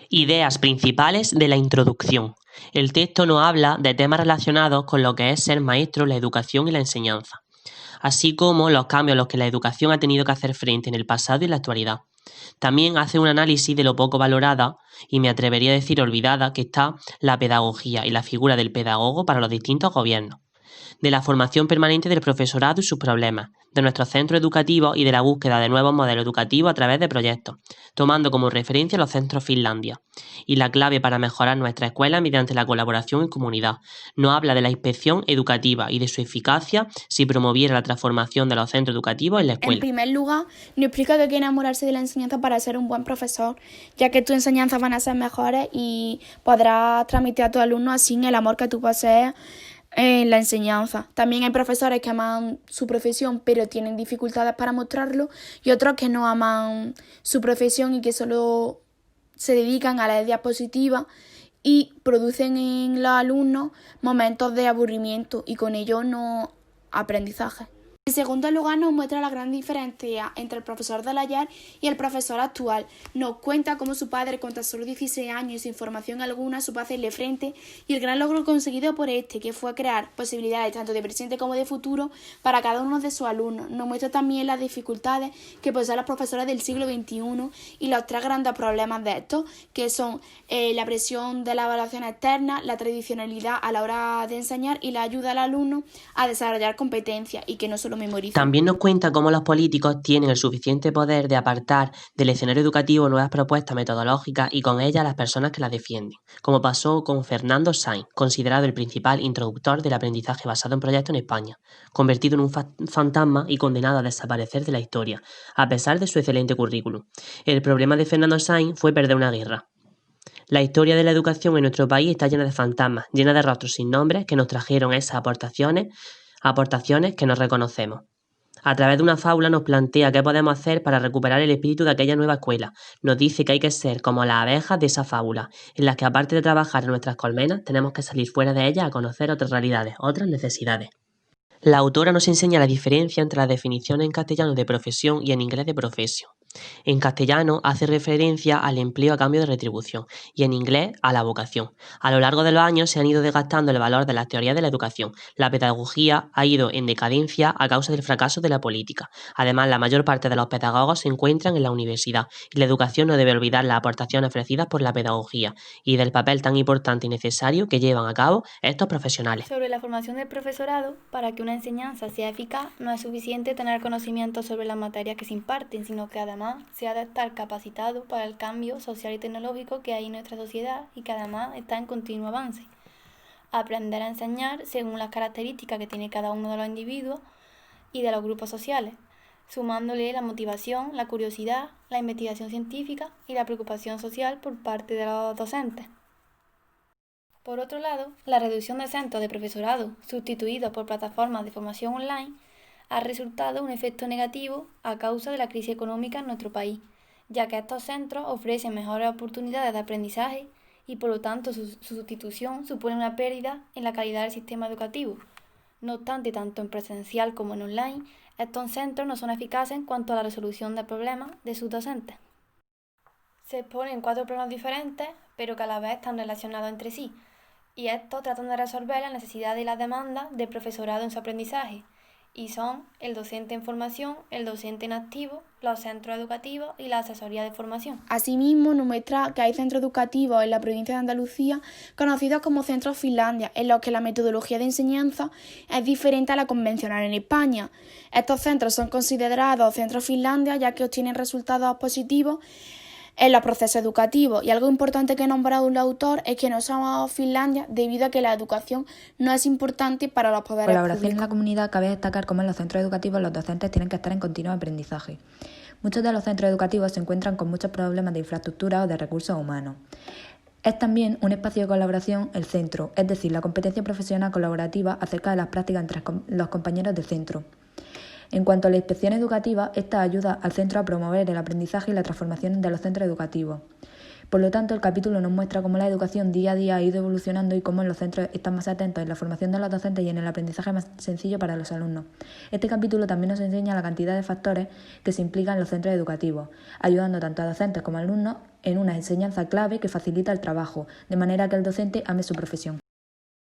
Ideas principales de la introducción. El texto nos habla de temas relacionados con lo que es ser maestro, la educación y la enseñanza, así como los cambios a los que la educación ha tenido que hacer frente en el pasado y en la actualidad. También hace un análisis de lo poco valorada, y me atrevería a decir olvidada, que está la pedagogía y la figura del pedagogo para los distintos gobiernos, de la formación permanente del profesorado y sus problemas, de nuestros centros educativos y de la búsqueda de nuevos modelos educativos a través de proyectos, tomando como referencia los centros Finlandia, y la clave para mejorar nuestra escuela mediante la colaboración en comunidad. Nos habla de la inspección educativa y de su eficacia si promoviera la transformación de los centros educativos en la escuela. En primer lugar, nos explica que hay que enamorarse de la enseñanza para ser un buen profesor, ya que tus enseñanzas van a ser mejores y podrás transmitir a tus alumnos así el amor que tú posees en la enseñanza. También hay profesores que aman su profesión pero tienen dificultades para mostrarlo, y otros que no aman su profesión y que solo se dedican a las diapositivas y producen en los alumnos momentos de aburrimiento y con ello no aprendizaje. En segundo lugar, nos muestra la gran diferencia entre el profesor del ayer y el profesor actual. Nos cuenta cómo su padre, con tan solo 16 años y sin formación alguna, supo hacerle frente, y el gran logro conseguido por este, que fue crear posibilidades tanto de presente como de futuro para cada uno de sus alumnos. Nos muestra también las dificultades que poseen los profesores del siglo XXI y los tres grandes problemas de estos, que son la presión de la evaluación externa, la tradicionalidad a la hora de enseñar y la ayuda al alumno a desarrollar competencias y que no solo memorizan. También nos cuenta cómo los políticos tienen el suficiente poder de apartar del escenario educativo nuevas propuestas metodológicas y con ellas las personas que las defienden, como pasó con Fernando Sainz, considerado el principal introductor del aprendizaje basado en proyectos en España, convertido en un fantasma y condenado a desaparecer de la historia, a pesar de su excelente currículum. El problema de Fernando Sainz fue perder una guerra. La historia de la educación en nuestro país está llena de fantasmas, llena de rostros sin nombres que nos trajeron esas aportaciones que nos reconocemos. A través de una fábula nos plantea qué podemos hacer para recuperar el espíritu de aquella nueva escuela. Nos dice que hay que ser como las abejas de esa fábula, en las que aparte de trabajar en nuestras colmenas, tenemos que salir fuera de ellas a conocer otras realidades, otras necesidades. La autora nos enseña la diferencia entre las definiciones en castellano de profesión y en inglés de profession. En castellano hace referencia al empleo a cambio de retribución y en inglés a la vocación. A lo largo de los años se han ido desgastando el valor de las teorías de la educación. La pedagogía ha ido en decadencia a causa del fracaso de la política. Además, la mayor parte de los pedagogos se encuentran en la universidad y la educación no debe olvidar las aportaciones ofrecidas por la pedagogía y del papel tan importante y necesario que llevan a cabo estos profesionales. Sobre la formación del profesorado, para que una enseñanza sea eficaz, no es suficiente tener conocimiento sobre las materias que se imparten, sino que además se ha de estar capacitado para el cambio social y tecnológico que hay en nuestra sociedad y que además está en continuo avance. Aprender a enseñar según las características que tiene cada uno de los individuos y de los grupos sociales, sumándole la motivación, la curiosidad, la investigación científica y la preocupación social por parte de los docentes. Por otro lado, la reducción de centros de profesorado sustituidos por plataformas de formación online ha resultado un efecto negativo a causa de la crisis económica en nuestro país, ya que estos centros ofrecen mejores oportunidades de aprendizaje y por lo tanto su sustitución supone una pérdida en la calidad del sistema educativo. No obstante, tanto en presencial como en online, estos centros no son eficaces en cuanto a la resolución de problemas de sus docentes. Se exponen 4 problemas diferentes, pero que a la vez están relacionados entre sí, y estos tratan de resolver las necesidades y las demandas del profesorado en su aprendizaje, y son el docente en formación, el docente en activo, los centros educativos y la asesoría de formación. Asimismo, nos muestra que hay centros educativos en la provincia de Andalucía conocidos como centros Finlandia, en los que la metodología de enseñanza es diferente a la convencional en España. Estos centros son considerados centros Finlandia ya que obtienen resultados positivos en los procesos educativos, y algo importante que ha nombrado el autor es que no somos Finlandia debido a que la educación no es importante para los poderes Colaboración públicos. en la comunidad. Cabe destacar cómo en los centros educativos los docentes tienen que estar en continuo aprendizaje. Muchos de los centros educativos se encuentran con muchos problemas de infraestructura o de recursos humanos. Es también un espacio de colaboración el centro, es decir, la competencia profesional colaborativa acerca de las prácticas entre los compañeros de centro. En cuanto a la inspección educativa, esta ayuda al centro a promover el aprendizaje y la transformación de los centros educativos. Por lo tanto, el capítulo nos muestra cómo la educación día a día ha ido evolucionando y cómo los centros están más atentos en la formación de los docentes y en el aprendizaje más sencillo para los alumnos. Este capítulo también nos enseña la cantidad de factores que se implican en los centros educativos, ayudando tanto a docentes como a alumnos en una enseñanza clave que facilita el trabajo, de manera que el docente ame su profesión.